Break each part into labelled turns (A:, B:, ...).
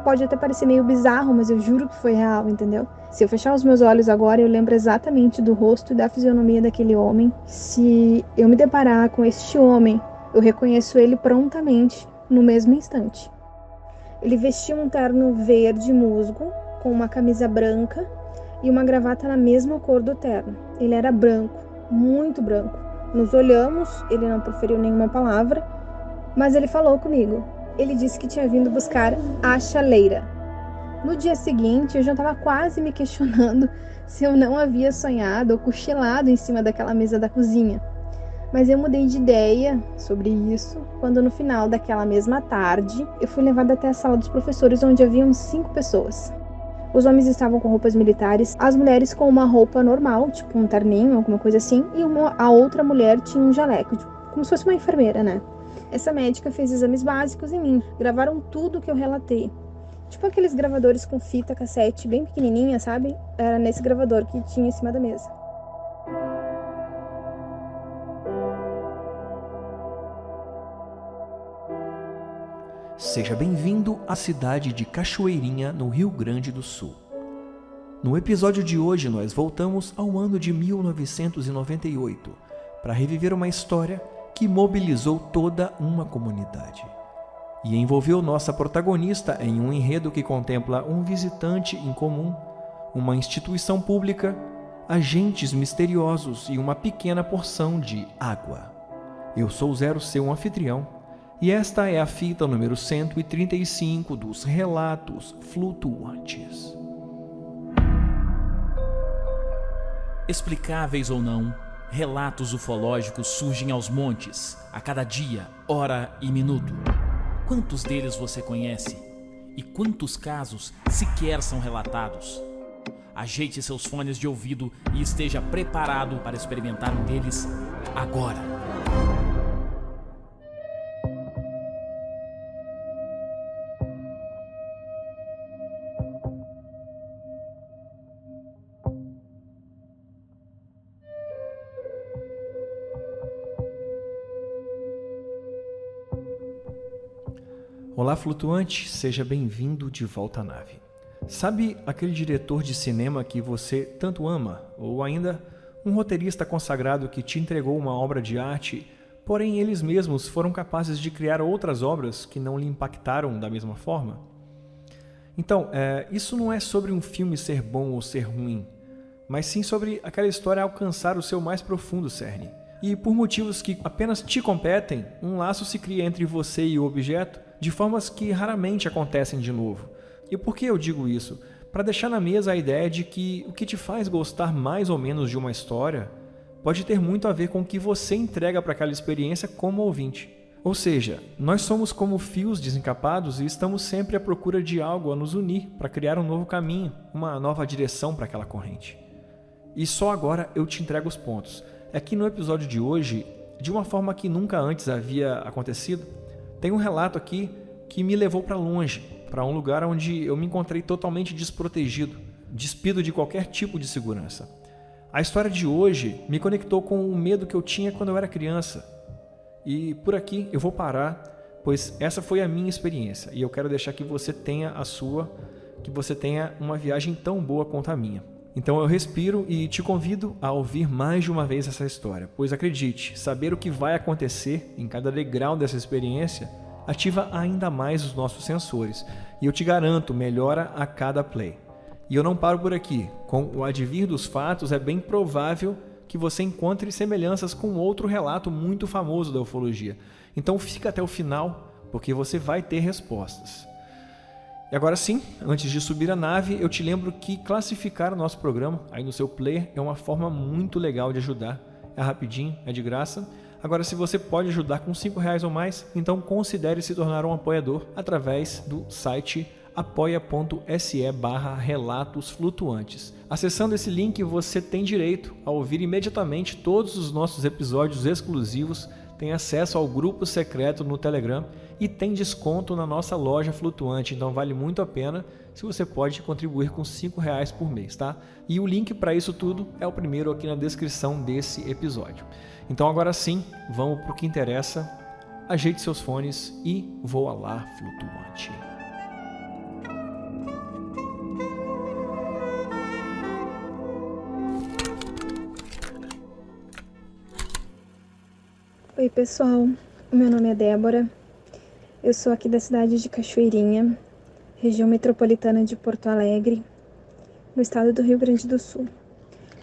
A: pode até parecer meio bizarro, mas eu juro que foi real, entendeu? Se eu fechar os meus olhos agora, eu lembro exatamente do rosto e da fisionomia daquele homem. Se eu me deparar com este homem, eu reconheço ele prontamente, no mesmo instante. Ele vestia um terno verde musgo, com uma camisa branca e uma gravata na mesma cor do terno. Ele era branco, muito branco. Nos olhamos, ele não proferiu nenhuma palavra, mas ele falou comigo. Ele disse que tinha vindo buscar a chaleira. No dia seguinte, eu já estava quase me questionando se eu não havia sonhado ou cochilado em cima daquela mesa da cozinha. Mas eu mudei de ideia sobre isso quando no final daquela mesma tarde eu fui levada até a sala dos professores, onde haviam 5 pessoas. Os homens estavam com roupas militares, as mulheres com uma roupa normal, tipo um terninho, alguma coisa assim, e a outra mulher tinha um jaleco, como se fosse uma enfermeira, né? Essa médica fez exames básicos em mim, gravaram tudo o que eu relatei. Tipo aqueles gravadores com fita cassete bem pequenininha, sabe? Era nesse gravador que tinha em cima da mesa.
B: Seja bem-vindo à cidade de Cachoeirinha, no Rio Grande do Sul. No episódio de hoje, nós voltamos ao ano de 1998 para reviver uma história que mobilizou toda uma comunidade e envolveu nossa protagonista em um enredo que contempla um visitante em comum, uma instituição pública, agentes misteriosos e uma pequena porção de água. Eu sou Zero, seu anfitrião, e esta é a fita número 135 dos Relatos Flutuantes.
C: Explicáveis ou não, relatos ufológicos surgem aos montes, a cada dia, hora e minuto. Quantos deles você conhece? E quantos casos sequer são relatados? Ajeite seus fones de ouvido e esteja preparado para experimentar um deles agora.
B: Olá, flutuante, seja bem-vindo de volta à nave. Sabe aquele diretor de cinema que você tanto ama? Ou ainda um roteirista consagrado que te entregou uma obra de arte, porém eles mesmos foram capazes de criar outras obras que não lhe impactaram da mesma forma? Então, isso não é sobre um filme ser bom ou ser ruim, mas sim sobre aquela história alcançar o seu mais profundo cerne. E por motivos que apenas te competem, um laço se cria entre você e o objeto de formas que raramente acontecem de novo. E por que eu digo isso? Para deixar na mesa a ideia de que o que te faz gostar mais ou menos de uma história pode ter muito a ver com o que você entrega para aquela experiência como ouvinte. Ou seja, nós somos como fios desencapados e estamos sempre à procura de algo a nos unir para criar um novo caminho, uma nova direção para aquela corrente. E só agora eu te entrego os pontos. É que no episódio de hoje, de uma forma que nunca antes havia acontecido, tem um relato aqui que me levou para longe, para um lugar onde eu me encontrei totalmente desprotegido, despido de qualquer tipo de segurança. A história de hoje me conectou com o medo que eu tinha quando eu era criança. E por aqui eu vou parar, pois essa foi a minha experiência e eu quero deixar que você tenha a sua, que você tenha uma viagem tão boa quanto a minha. Então eu respiro e te convido a ouvir mais de uma vez essa história, pois acredite, saber o que vai acontecer em cada degrau dessa experiência ativa ainda mais os nossos sensores e eu te garanto, melhora a cada play. E eu não paro por aqui, com o advir dos fatos é bem provável que você encontre semelhanças com outro relato muito famoso da ufologia. Então fica até o final, porque você vai ter respostas. E agora sim, antes de subir a nave, eu te lembro que classificar o nosso programa aí no seu player é uma forma muito legal de ajudar. É rapidinho, é de graça. Agora, se você pode ajudar com R$5 ou mais, então considere se tornar um apoiador através do site apoia.se/relatos flutuantes. Acessando esse link, você tem direito a ouvir imediatamente todos os nossos episódios exclusivos, tem acesso ao grupo secreto no Telegram e tem desconto na nossa loja flutuante, então vale muito a pena se você pode contribuir com R$5 por mês, tá? E o link para isso tudo é o primeiro aqui na descrição desse episódio. Então agora sim, vamos para o que interessa, ajeite seus fones e voa lá, flutuante.
A: Oi, pessoal. O meu nome é Débora. Eu sou aqui da cidade de Cachoeirinha, região metropolitana de Porto Alegre, no estado do Rio Grande do Sul.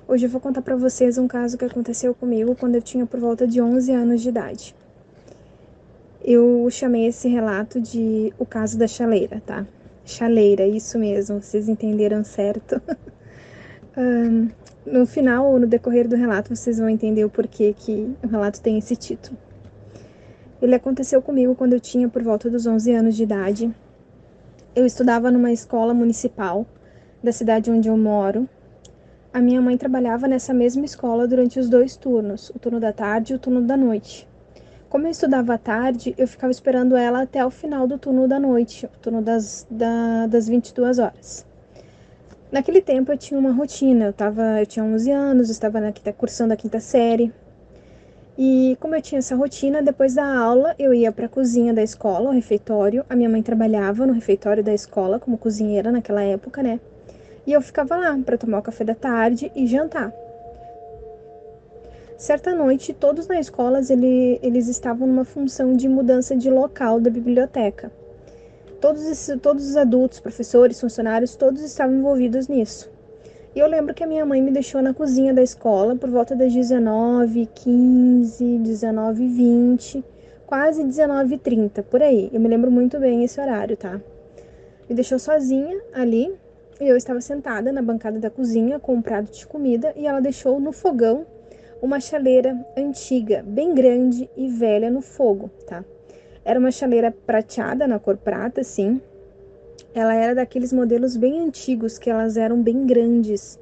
A: Hoje eu vou contar para vocês um caso que aconteceu comigo quando eu tinha por volta de 11 anos de idade. Eu chamei esse relato de o caso da chaleira, tá? Chaleira, isso mesmo, vocês entenderam certo. No final ou no decorrer do relato, vocês vão entender o porquê que o relato tem esse título. Ele aconteceu comigo quando eu tinha por volta dos 11 anos de idade. Eu estudava numa escola municipal da cidade onde eu moro. A minha mãe trabalhava nessa mesma escola durante os 2 turnos, o turno da tarde e o turno da noite. Como eu estudava à tarde, eu ficava esperando ela até o final do turno da noite, o turno das 22 horas. Naquele tempo eu tinha uma rotina, eu tinha 11 anos, estava cursando a 5ª série. E como eu tinha essa rotina, depois da aula eu ia para a cozinha da escola, o refeitório. A minha mãe trabalhava no refeitório da escola como cozinheira naquela época, né? E eu ficava lá para tomar o café da tarde e jantar. Certa noite, todos na escola eles estavam numa função de mudança de local da biblioteca. Todos os adultos, professores, funcionários, todos estavam envolvidos nisso. E eu lembro que a minha mãe me deixou na cozinha da escola por volta das 19h15, 19h20, quase 19h30, por aí. Eu me lembro muito bem esse horário, tá? Me deixou sozinha ali e eu estava sentada na bancada da cozinha com um prato de comida e ela deixou no fogão uma chaleira antiga, bem grande e velha no fogo, tá? Era uma chaleira prateada, na cor prata, assim. Ela era daqueles modelos bem antigos, que elas eram bem grandes.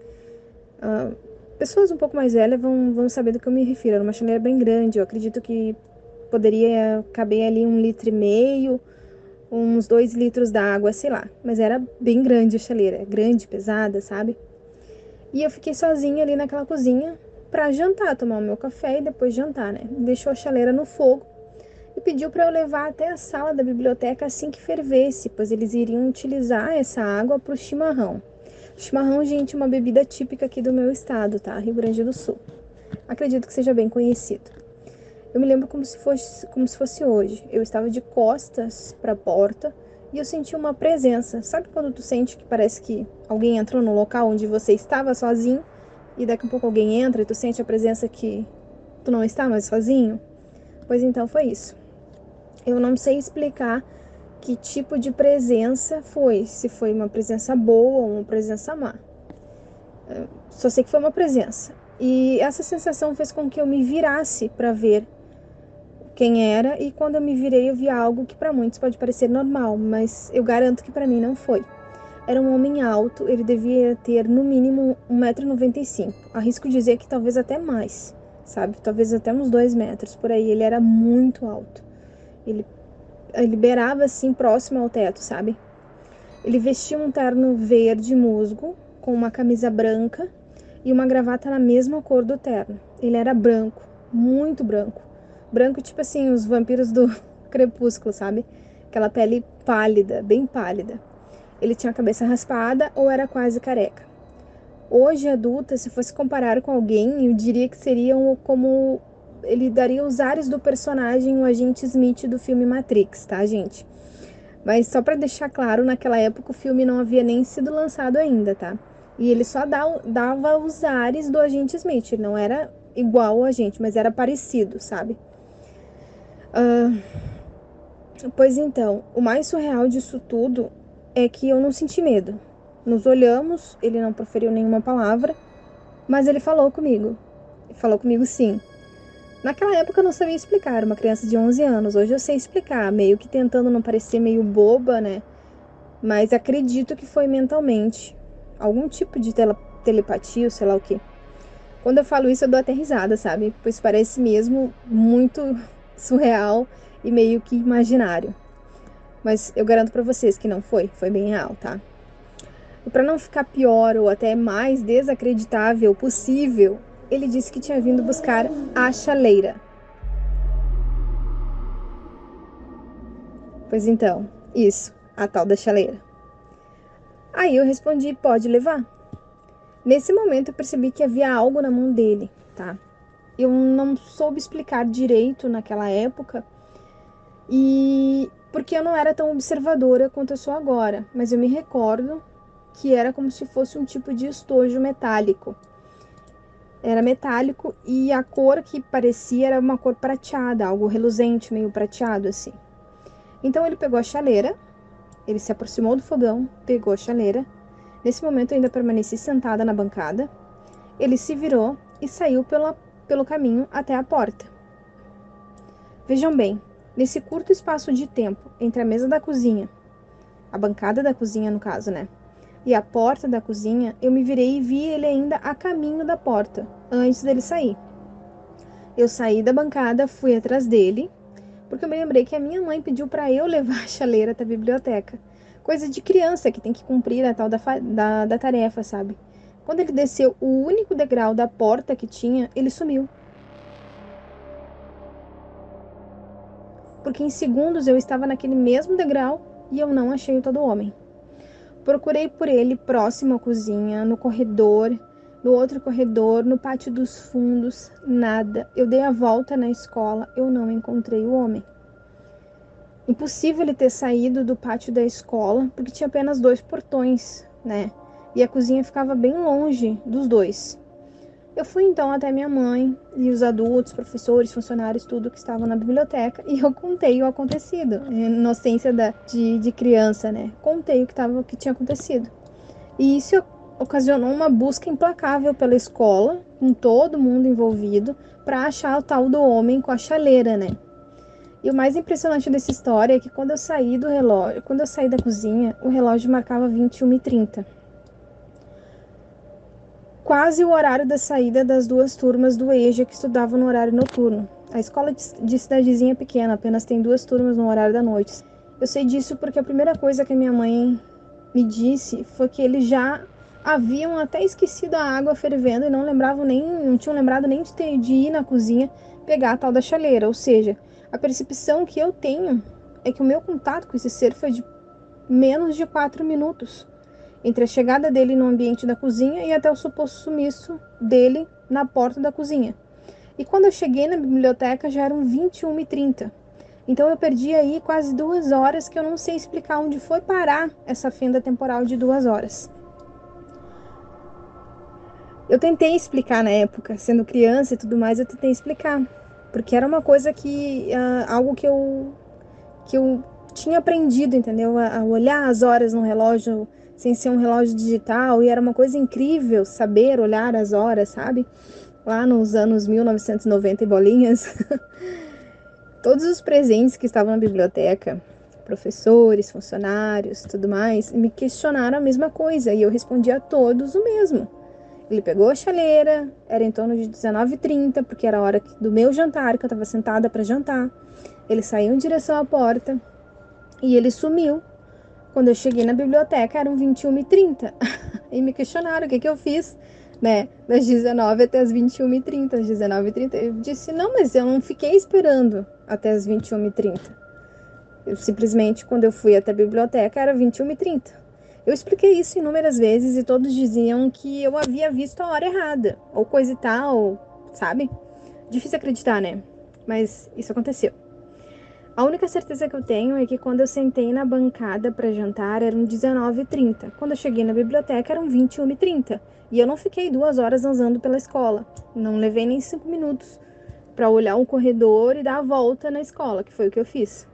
A: Pessoas um pouco mais velhas vão saber do que eu me refiro. Era uma chaleira bem grande. Eu acredito que poderia caber ali 1,5 litro, uns 2 litros d'água, sei lá. Mas era bem grande a chaleira. Grande, pesada, sabe? E eu fiquei sozinha ali naquela cozinha pra jantar, tomar o meu café e depois jantar, né? Deixou a chaleira no fogo e pediu para eu levar até a sala da biblioteca assim que fervesse, pois eles iriam utilizar essa água para o chimarrão. Chimarrão, gente, é uma bebida típica aqui do meu estado, tá? Rio Grande do Sul. Acredito que seja bem conhecido. Eu me lembro como se fosse hoje. Eu estava de costas para a porta e eu senti uma presença. Sabe quando tu sente que parece que alguém entrou no local onde você estava sozinho e daqui a pouco alguém entra e tu sente a presença que tu não está mais sozinho? Pois então foi isso. Eu não sei explicar que tipo de presença foi, se foi uma presença boa ou uma presença má. Só sei que foi uma presença. E essa sensação fez com que eu me virasse para ver quem era, e quando eu me virei eu vi algo que para muitos pode parecer normal, mas eu garanto que para mim não foi. Era um homem alto, ele devia ter no mínimo 1,95 m. Arrisco dizer que talvez até mais, sabe? Talvez até uns 2 metros por aí. Ele era muito alto. Ele beirava assim próximo ao teto, sabe? Ele vestia um terno verde musgo com uma camisa branca e uma gravata na mesma cor do terno. Ele era branco, muito branco. Branco tipo assim, os vampiros do Crepúsculo, sabe? Aquela pele pálida, bem pálida. Ele tinha a cabeça raspada ou era quase careca. Hoje, adulta, se fosse comparar com alguém, eu diria que seriam como... Ele daria os ares do personagem, o agente Smith do filme Matrix, tá, gente? Mas só pra deixar claro, naquela época o filme não havia nem sido lançado ainda, tá? E ele só dava os ares do agente Smith. Ele não era igual ao agente, mas era parecido, sabe? Pois então, o mais surreal disso tudo é que eu não senti medo. Nos olhamos, ele não proferiu nenhuma palavra, mas ele falou comigo. Falou comigo sim. Naquela época eu não sabia explicar, era uma criança de 11 anos. Hoje eu sei explicar, meio que tentando não parecer meio boba, né? Mas acredito que foi mentalmente. Algum tipo de telepatia, ou sei lá o quê. Quando eu falo isso eu dou até risada, sabe? Pois parece mesmo muito surreal e meio que imaginário. Mas eu garanto pra vocês que não foi bem real, tá? E pra não ficar pior ou até mais desacreditável possível, ele disse que tinha vindo buscar a chaleira. Pois então, isso, a tal da chaleira. Aí eu respondi, pode levar. Nesse momento eu percebi que havia algo na mão dele, tá? Eu não soube explicar direito naquela época, e porque eu não era tão observadora quanto eu sou agora, mas eu me recordo que era como se fosse um tipo de estojo metálico. Era metálico e a cor que parecia era uma cor prateada, algo reluzente, meio prateado assim. Então ele pegou a chaleira, ele se aproximou do fogão, pegou a chaleira. Nesse momento eu ainda permaneci sentada na bancada. Ele se virou e saiu pelo caminho até a porta. Vejam bem, nesse curto espaço de tempo entre a mesa da cozinha, a bancada da cozinha no caso, né? E a porta da cozinha, eu me virei e vi ele ainda a caminho da porta, antes dele sair. Eu saí da bancada, fui atrás dele, porque eu me lembrei que a minha mãe pediu para eu levar a chaleira até a biblioteca. Coisa de criança que tem que cumprir a tal da tarefa, sabe? Quando ele desceu o único degrau da porta que tinha, ele sumiu. Porque em segundos eu estava naquele mesmo degrau e eu não achei o tal do homem. Procurei por ele próximo à cozinha, no corredor, no outro corredor, no pátio dos fundos, nada. Eu dei a volta na escola, eu não encontrei o homem. Impossível ele ter saído do pátio da escola, porque tinha apenas 2 portões, né? E a cozinha ficava bem longe dos 2. Eu fui então até minha mãe e os adultos, professores, funcionários, tudo que estavam na biblioteca, e eu contei o acontecido. Inocência de criança, né? Contei o que tinha acontecido. E isso ocasionou uma busca implacável pela escola, com todo mundo envolvido, para achar o tal do homem com a chaleira, né? E o mais impressionante dessa história é que quando eu saí da cozinha, o relógio marcava 21h30. Quase o horário da saída das 2 turmas do EJA que estudavam no horário noturno. A escola de cidadezinha é pequena, apenas tem 2 turmas no horário da noite. Eu sei disso porque a primeira coisa que a minha mãe me disse foi que eles já haviam até esquecido a água fervendo e não tinham lembrado nem de ir na cozinha pegar a tal da chaleira. Ou seja, a percepção que eu tenho é que o meu contato com esse ser foi de menos de 4 minutos. Entre a chegada dele no ambiente da cozinha e até o suposto sumiço dele na porta da cozinha. E quando eu cheguei na biblioteca já eram 21h30. Então eu perdi aí quase 2 horas que eu não sei explicar onde foi parar essa fenda temporal de 2 horas. Eu tentei explicar na época, sendo criança e tudo mais, eu tentei explicar. Porque era uma coisa algo que eu tinha aprendido, entendeu? A olhar as horas no relógio sem ser um relógio digital, e era uma coisa incrível saber olhar as horas, sabe? Lá nos anos 1990 e bolinhas. Todos os presentes que estavam na biblioteca, professores, funcionários, tudo mais, me questionaram a mesma coisa, e eu respondi a todos o mesmo. Ele pegou a chaleira, era em torno de 19h30, porque era a hora do meu jantar, que eu estava sentada para jantar. Ele saiu em direção à porta e ele sumiu. Quando eu cheguei na biblioteca, eram 21h30. E me questionaram o que eu fiz, né? Das 19 até as 21h30. Às 19h30, eu disse, não, mas eu não fiquei esperando até as 21h30. Eu simplesmente, quando eu fui até a biblioteca, era 21h30. Eu expliquei isso inúmeras vezes e todos diziam que eu havia visto a hora errada, ou coisa e tal, sabe? Difícil acreditar, né? Mas isso aconteceu. A única certeza que eu tenho é que quando eu sentei na bancada para jantar eram 19h30. Quando eu cheguei na biblioteca eram 21h30. E eu não fiquei 2 horas andando pela escola. Não levei nem 5 minutos para olhar um corredor e dar a volta na escola, que foi o que eu fiz.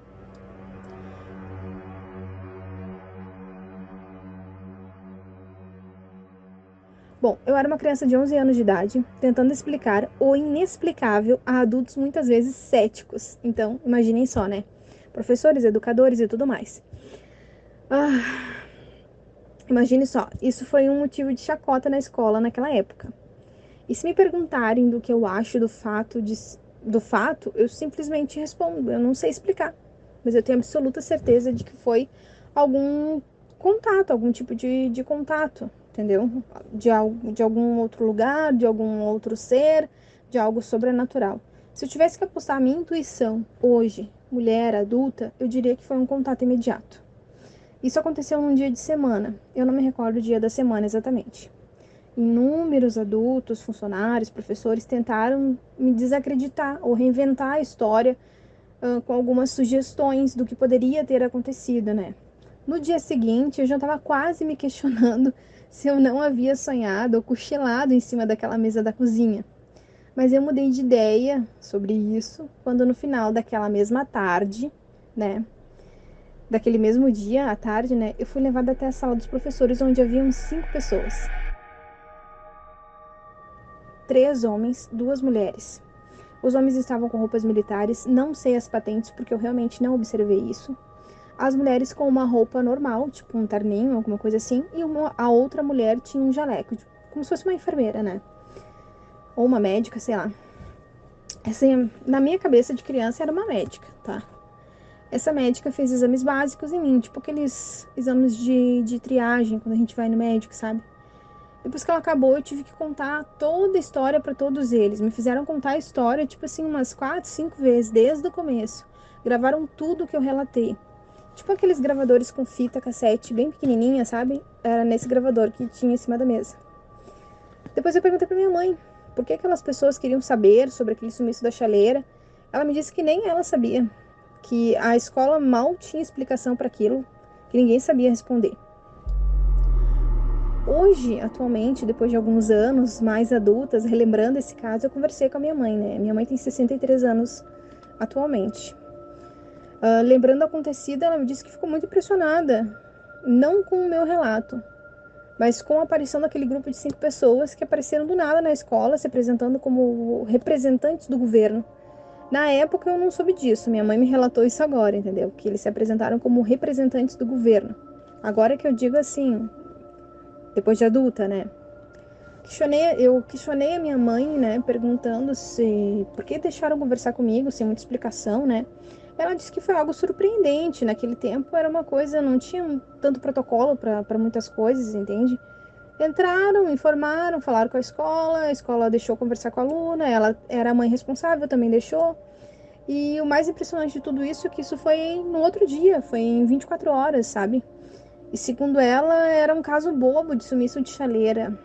A: Bom, eu era uma criança de 11 anos de idade, tentando explicar o inexplicável a adultos muitas vezes céticos. Então, imaginem só, né? Professores, educadores e tudo mais. Imagine só, isso foi um motivo de chacota na escola naquela época. E se me perguntarem do que eu acho do fato, eu simplesmente respondo, eu não sei explicar. Mas eu tenho absoluta certeza de que foi algum contato, algum tipo de contato, entendeu? De algum outro lugar, de algum outro ser, de algo sobrenatural. Se eu tivesse que apostar a minha intuição hoje, mulher, adulta, eu diria que foi um contato imediato. Isso aconteceu num dia de semana. Eu não me recordo o dia da semana exatamente. Inúmeros adultos, funcionários, professores tentaram me desacreditar ou reinventar a história com algumas sugestões do que poderia ter acontecido, né? No dia seguinte, eu já estava quase me questionando se eu não havia sonhado ou cochilado em cima daquela mesa da cozinha. Mas eu mudei de ideia sobre isso quando no final daquela mesma tarde, né? Daquele mesmo dia, à tarde, né? Eu fui levada até a sala dos professores, onde haviam 5 pessoas. 3 homens, 2 mulheres. Os homens estavam com roupas militares, não sei as patentes porque eu realmente não observei isso. As mulheres com uma roupa normal, tipo um terninho, alguma coisa assim, e a outra mulher tinha um jaleco, como se fosse uma enfermeira, né? Ou uma médica, sei lá. Assim, na minha cabeça de criança era uma médica, tá? Essa médica fez exames básicos em mim, tipo aqueles exames de triagem, quando a gente vai no médico, sabe? Depois que ela acabou, eu tive que contar toda a história para todos eles. Me fizeram contar a história, tipo assim, umas 4, 5 vezes, desde o começo. Gravaram tudo que eu relatei. Tipo aqueles gravadores com fita cassete bem pequenininha, sabe? Era nesse gravador que tinha em cima da mesa. Depois eu perguntei pra minha mãe por que aquelas pessoas queriam saber sobre aquele sumiço da chaleira. Ela me disse que nem ela sabia, que a escola mal tinha explicação para aquilo, que ninguém sabia responder. Hoje, atualmente, depois de alguns anos mais adultas, relembrando esse caso, eu conversei com a minha mãe, né? Minha mãe tem 63 anos atualmente. Lembrando o acontecido, ela me disse que ficou muito impressionada, não com o meu relato, mas com a aparição daquele grupo de 5 pessoas que apareceram do nada na escola, se apresentando como representantes do governo. Na época eu não soube disso, minha mãe me relatou isso agora, entendeu? Que eles se apresentaram como representantes do governo. Agora que eu digo assim, depois de adulta, né? Eu questionei a minha mãe, né, perguntando por que deixaram conversar comigo sem muita explicação, né? Ela disse que foi algo surpreendente. Naquele tempo era uma coisa, não tinha tanto protocolo para muitas coisas, entende? Entraram, informaram, falaram com a escola deixou conversar com a aluna, ela era a mãe responsável, também deixou. E o mais impressionante de tudo isso é que isso foi no outro dia, foi em 24 horas, sabe? E segundo ela, era um caso bobo de sumiço de chaleira.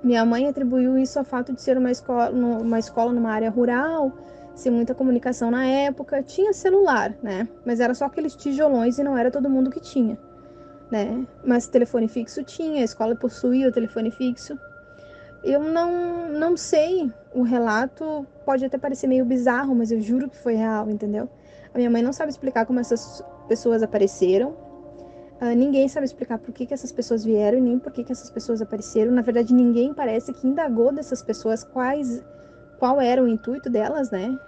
A: Minha mãe atribuiu isso ao fato de ser uma escola numa área rural, sem muita comunicação na época. Tinha celular, né? Mas era só aqueles tijolões e não era todo mundo que tinha, né? Mas telefone fixo tinha, a escola possuía o telefone fixo. Eu não sei, o relato pode até parecer meio bizarro, mas eu juro que foi real, entendeu? A minha mãe não sabe explicar como essas pessoas apareceram. Ninguém sabe explicar por que essas pessoas vieram e nem por que essas pessoas apareceram. Na verdade, ninguém parece que indagou dessas pessoas qual era o intuito delas, né?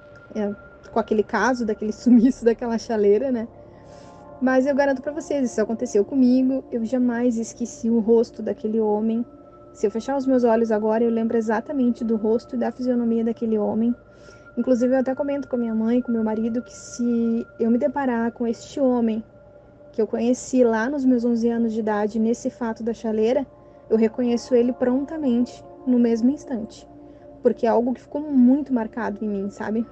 A: Com aquele caso, daquele sumiço daquela chaleira, né? Mas eu garanto pra vocês, isso aconteceu comigo. Eu jamais esqueci o rosto daquele homem. Se eu fechar os meus olhos agora, eu lembro exatamente do rosto e da fisionomia daquele homem. Inclusive, eu até comento com a minha mãe, com meu marido, que se eu me deparar com este homem que eu conheci lá nos meus 11 anos de idade, nesse fato da chaleira, eu reconheço ele prontamente, no mesmo instante. Porque é algo que ficou muito marcado em mim, sabe?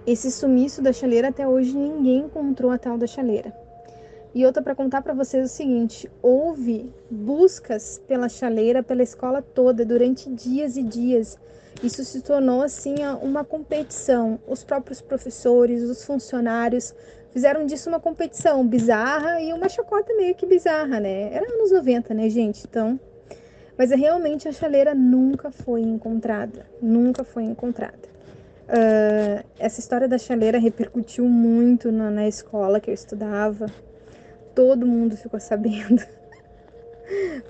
A: Esse sumiço da chaleira, até hoje ninguém encontrou a tal da chaleira. E outra para contar para vocês o seguinte, houve buscas pela chaleira, pela escola toda, durante dias e dias. Isso se tornou assim uma competição. Os próprios professores, os funcionários fizeram disso uma competição bizarra e uma chacota meio que bizarra, né? Era anos 90, né, gente? Então, mas realmente a chaleira nunca foi encontrada. Nunca foi encontrada. Essa história da chaleira repercutiu muito na escola que eu estudava. Todo mundo ficou sabendo.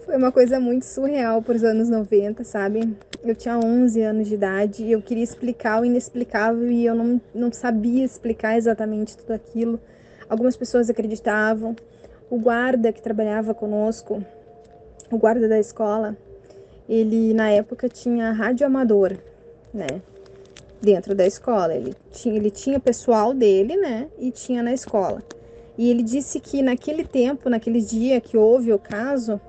A: Foi uma coisa muito surreal para os anos 90, sabe? Eu tinha 11 anos de idade e eu queria explicar o inexplicável e eu não sabia explicar exatamente tudo aquilo. Algumas pessoas acreditavam. O guarda que trabalhava conosco, o guarda da escola, ele na época tinha rádio amador, né? Dentro da escola. Ele tinha pessoal dele, né? E tinha na escola. E ele disse que naquele tempo, naquele dia que houve o caso,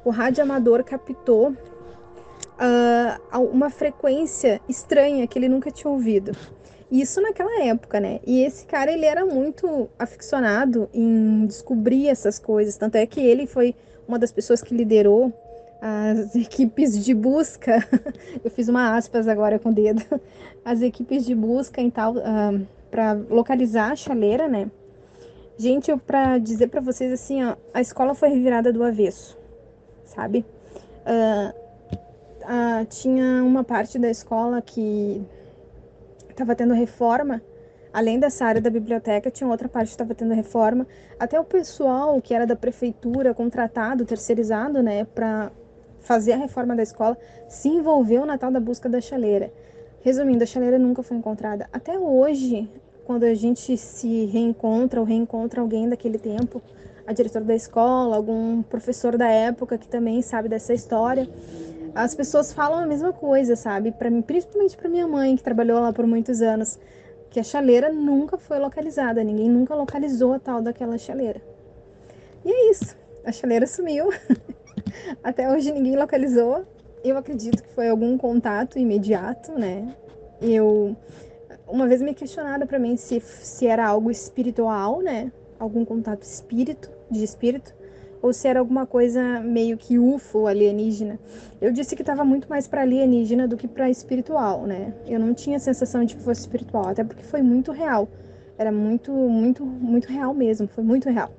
A: o rádio amador captou uma frequência estranha que ele nunca tinha ouvido. Isso naquela época, né? E esse cara, ele era muito aficionado em descobrir essas coisas. Tanto é que ele foi uma das pessoas que liderou as equipes de busca. Eu fiz uma aspas agora com o dedo. As equipes de busca e tal, para localizar a chaleira, né? Gente, para dizer para vocês assim, ó, a escola foi revirada do avesso, sabe? Tinha uma parte da escola que estava tendo reforma. Além dessa área da biblioteca, tinha outra parte que estava tendo reforma. Até o pessoal que era da prefeitura, contratado, terceirizado, né, para fazer a reforma da escola, se envolveu na tal da busca da chaleira. Resumindo, a chaleira nunca foi encontrada. Até hoje, quando a gente se reencontra ou reencontra alguém daquele tempo, a diretora da escola, algum professor da época que também sabe dessa história, as pessoas falam a mesma coisa, sabe? Para mim, principalmente para minha mãe, que trabalhou lá por muitos anos, que a chaleira nunca foi localizada, ninguém nunca localizou a tal daquela chaleira. E é isso, a chaleira sumiu. Até hoje ninguém localizou. Eu acredito que foi algum contato imediato, né? Uma vez me questionaram para mim se era algo espiritual, né? Algum contato de espírito, ou se era alguma coisa meio que UFO, alienígena. Eu disse que estava muito mais para alienígena do que para espiritual, né? Eu não tinha a sensação de que fosse espiritual, até porque foi muito real. Era muito, muito, muito real mesmo, foi muito real.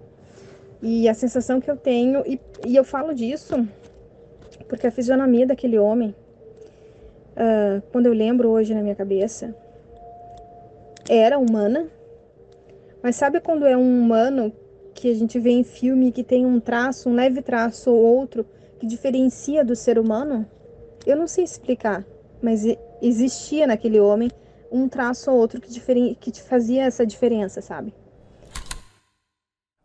A: E a sensação que eu tenho, e eu falo disso porque a fisionomia daquele homem, quando eu lembro hoje na minha cabeça, era humana. Mas sabe quando é um humano que a gente vê em filme que tem um traço, um leve traço ou outro que diferencia do ser humano? Eu não sei explicar, mas existia naquele homem um traço ou outro que te fazia essa diferença, sabe?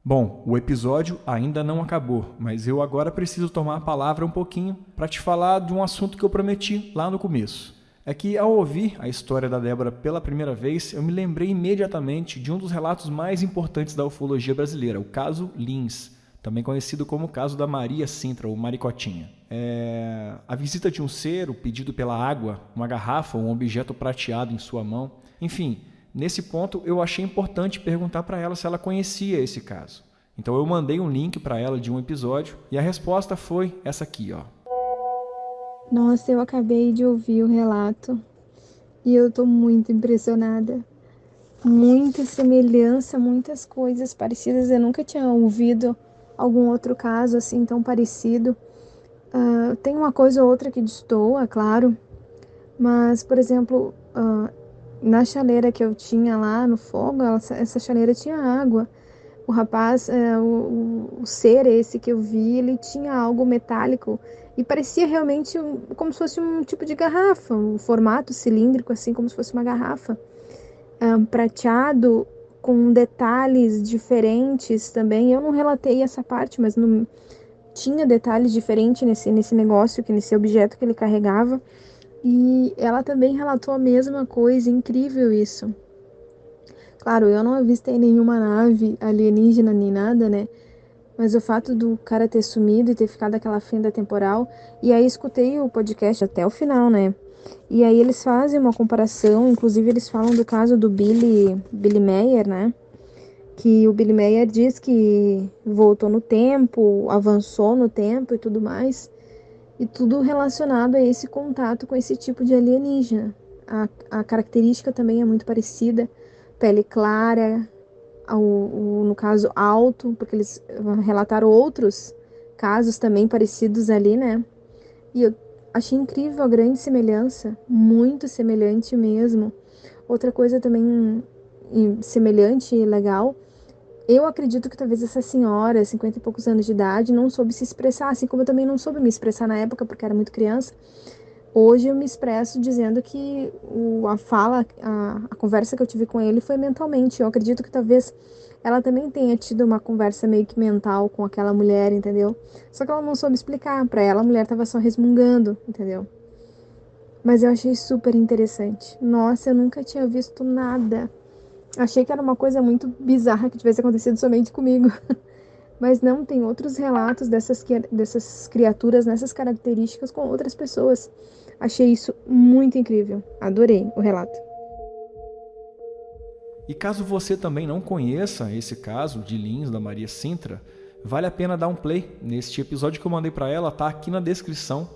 B: Bom, o episódio ainda não acabou, mas eu agora preciso tomar a palavra um pouquinho para te falar de um assunto que eu prometi lá no começo. É que ao ouvir a história da Débora pela primeira vez, eu me lembrei imediatamente de um dos relatos mais importantes da ufologia brasileira, o caso Lins, também conhecido como o caso da Maria Sintra, ou Maricotinha. A visita de um ser, o pedido pela água, uma garrafa ou um objeto prateado em sua mão. Enfim, nesse ponto eu achei importante perguntar para ela se ela conhecia esse caso. Então eu mandei um link para ela de um episódio e a resposta foi essa aqui, ó.
A: Nossa, eu acabei de ouvir o relato e eu tô muito impressionada. Muita semelhança, muitas coisas parecidas. Eu nunca tinha ouvido algum outro caso assim tão parecido. Tem uma coisa ou outra que destoa, claro, mas, por exemplo, na chaleira que eu tinha lá no fogo, essa chaleira tinha água. O rapaz, o ser esse que eu vi, ele tinha algo metálico e parecia realmente como se fosse um tipo de garrafa, um formato cilíndrico, assim como se fosse uma garrafa, prateado com detalhes diferentes também. Eu não relatei essa parte, mas não tinha detalhes diferentes nesse negócio, nesse objeto que ele carregava. E ela também relatou a mesma coisa, incrível isso. Claro, eu não avistei nenhuma nave alienígena nem nada, né? Mas o fato do cara ter sumido e ter ficado aquela fenda temporal. E aí escutei o podcast até o final, né? E aí eles fazem uma comparação, inclusive eles falam do caso do Billy Meyer, né? Que o Billy Meyer diz que voltou no tempo, avançou no tempo e tudo mais. E tudo relacionado a esse contato com esse tipo de alienígena. A característica também é muito parecida. Pele clara, no caso alto, porque eles relataram outros casos também parecidos ali, né? E eu achei incrível a grande semelhança, muito semelhante mesmo. Outra coisa também semelhante e legal, eu acredito que talvez essa senhora, 50 e poucos anos de idade, não soube se expressar, assim como eu também não soube me expressar na época, porque era muito criança. Hoje eu me expresso dizendo que a conversa que eu tive com ele foi mentalmente. Eu acredito que talvez ela também tenha tido uma conversa meio que mental com aquela mulher, entendeu? Só que ela não soube explicar. Pra ela, a mulher tava só resmungando, entendeu? Mas eu achei super interessante. Nossa, eu nunca tinha visto nada. Achei que era uma coisa muito bizarra que tivesse acontecido somente comigo. Mas não, tem outros relatos dessas criaturas nessas características com outras pessoas. Achei isso muito incrível. Adorei o relato.
B: E caso você também não conheça esse caso de Lins, da Maria Sintra, vale a pena dar um play neste episódio que eu mandei para ela, tá aqui na descrição.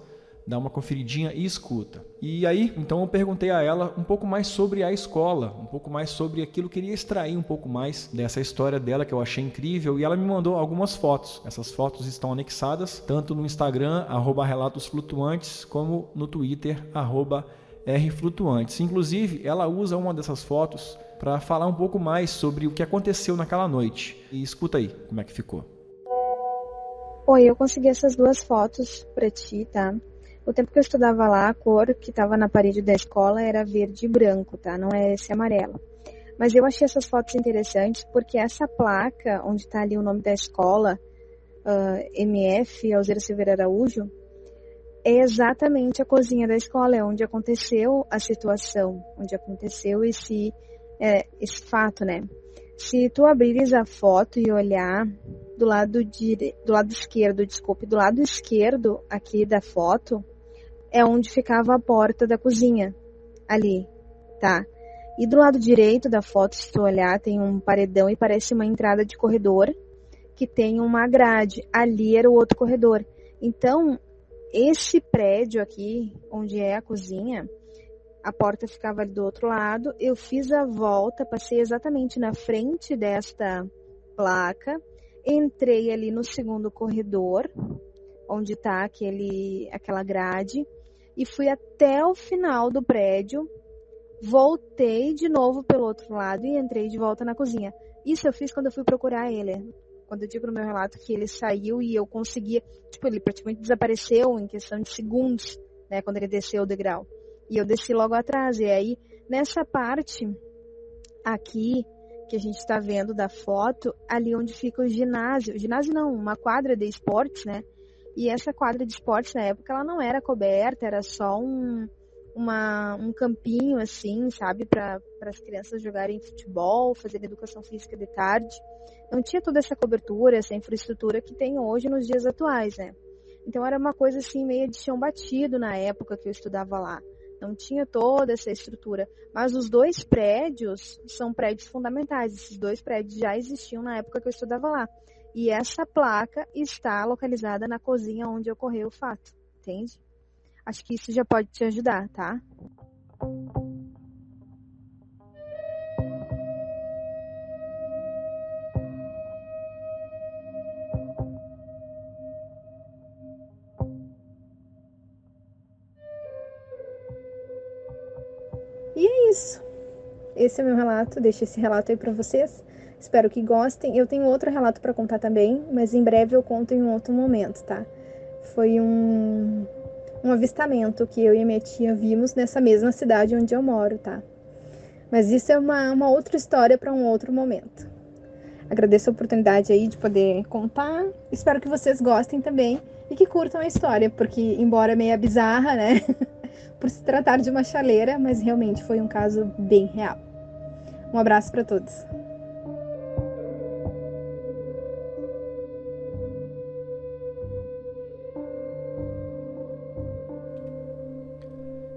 B: Dá uma conferidinha e escuta. E aí, então eu perguntei a ela um pouco mais sobre a escola, um pouco mais sobre aquilo, queria extrair um pouco mais dessa história dela que eu achei incrível, e ela me mandou algumas fotos. Essas fotos estão anexadas tanto no Instagram, @relatosflutuantes, como no Twitter, @rflutuantes. Inclusive, ela usa uma dessas fotos para falar um pouco mais sobre o que aconteceu naquela noite. E escuta aí como é que ficou.
A: Oi, eu consegui essas 2 fotos para ti, tá? O tempo que eu estudava lá, a cor que estava na parede da escola era verde e branco, tá? Não é esse amarelo. Mas eu achei essas fotos interessantes porque essa placa, onde está ali o nome da escola, MF Alzira Silveira Araújo, é exatamente a cozinha da escola, é onde aconteceu a situação, onde aconteceu esse fato, né? Se tu abrires a foto e olhar do lado esquerdo aqui da foto, é onde ficava a porta da cozinha, ali, tá? E do lado direito da foto, se tu olhar, tem um paredão e parece uma entrada de corredor, que tem uma grade. Ali era o outro corredor. Então, esse prédio aqui, onde é a cozinha, a porta ficava ali do outro lado, eu fiz a volta, passei exatamente na frente desta placa, entrei ali no segundo corredor, onde está aquela grade, e fui até o final do prédio, voltei de novo pelo outro lado e entrei de volta na cozinha. Isso eu fiz quando eu fui procurar ele. Quando eu digo no meu relato que ele saiu e eu conseguia, ele praticamente desapareceu em questão de segundos, né, quando ele desceu o degrau. E eu desci logo atrás. E aí, nessa parte aqui, que a gente está vendo da foto, ali onde fica o ginásio não, uma quadra de esportes, né? E essa quadra de esportes, na época, ela não era coberta, era só um campinho, assim, sabe? Para as crianças jogarem futebol, fazer educação física de tarde. Não tinha toda essa cobertura, essa infraestrutura que tem hoje nos dias atuais, né? Então era uma coisa assim, meio de chão batido na época que eu estudava lá. Não tinha toda essa estrutura. Mas os 2 prédios são prédios fundamentais. Esses 2 prédios já existiam na época que eu estudava lá. E essa placa está localizada na cozinha onde ocorreu o fato. Entende? Acho que isso já pode te ajudar, tá? E é isso. Esse é o meu relato. Deixo esse relato aí pra vocês. Espero que gostem. Eu tenho outro relato pra contar também, mas em breve eu conto em um outro momento, tá? Foi um avistamento que eu e a minha tia vimos nessa mesma cidade onde eu moro, tá? Mas isso é uma outra história para um outro momento. Agradeço a oportunidade aí de poder contar. Espero que vocês gostem também e que curtam a história, porque embora meio bizarra, né? Por se tratar de uma chaleira, mas realmente foi um caso bem real. Um abraço para todos.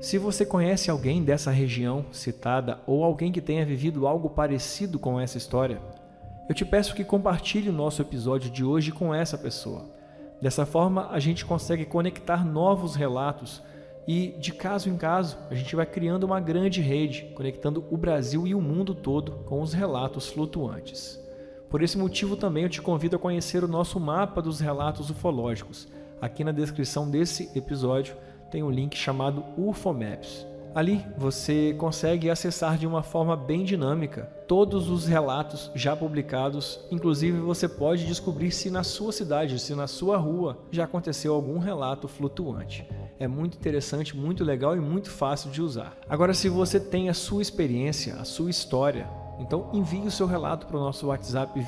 B: Se você conhece alguém dessa região citada ou alguém que tenha vivido algo parecido com essa história, eu te peço que compartilhe o nosso episódio de hoje com essa pessoa. Dessa forma, a gente consegue conectar novos relatos e, de caso em caso, a gente vai criando uma grande rede, conectando o Brasil e o mundo todo com os relatos flutuantes. Por esse motivo também eu te convido a conhecer o nosso mapa dos relatos ufológicos. Aqui na descrição desse episódio tem um link chamado UFO Maps. Ali você consegue acessar de uma forma bem dinâmica todos os relatos já publicados. Inclusive você pode descobrir se na sua cidade, se na sua rua já aconteceu algum relato flutuante. É muito interessante, muito legal e muito fácil de usar. Agora, se você tem a sua experiência, a sua história, então envie o seu relato para o nosso WhatsApp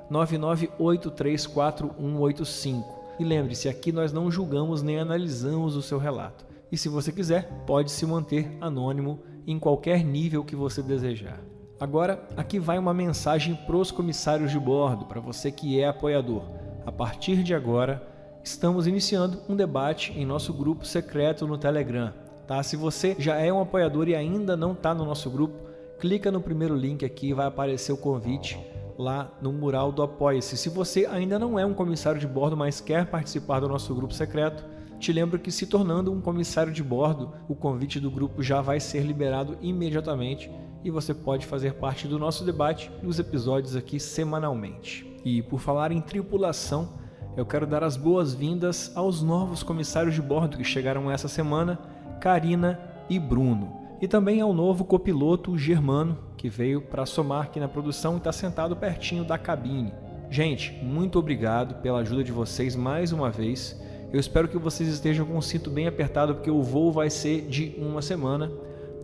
B: 28999834185. E lembre-se, aqui nós não julgamos nem analisamos o seu relato. E se você quiser, pode se manter anônimo em qualquer nível que você desejar. Agora, aqui vai uma mensagem para os comissários de bordo, para você que é apoiador. A partir de agora, estamos iniciando um debate em nosso grupo secreto no Telegram. Tá? Se você já é um apoiador e ainda não está no nosso grupo, clica no primeiro link aqui e vai aparecer o convite lá no mural do Apoia-se. Se você ainda não é um comissário de bordo, mas quer participar do nosso grupo secreto, te lembro que se tornando um comissário de bordo, o convite do grupo já vai ser liberado imediatamente e você pode fazer parte do nosso debate nos episódios aqui semanalmente. E por falar em tripulação, eu quero dar as boas-vindas aos novos comissários de bordo que chegaram essa semana, Karina e Bruno. E também ao novo copiloto Germano, que veio para somar aqui na produção e está sentado pertinho da cabine. Gente, muito obrigado pela ajuda de vocês mais uma vez. Eu espero que vocês estejam com o cinto bem apertado, porque o voo vai ser de uma semana.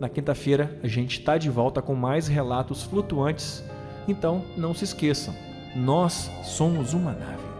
B: Na quinta-feira a gente está de volta com mais relatos flutuantes. Então não se esqueçam, nós somos uma nave.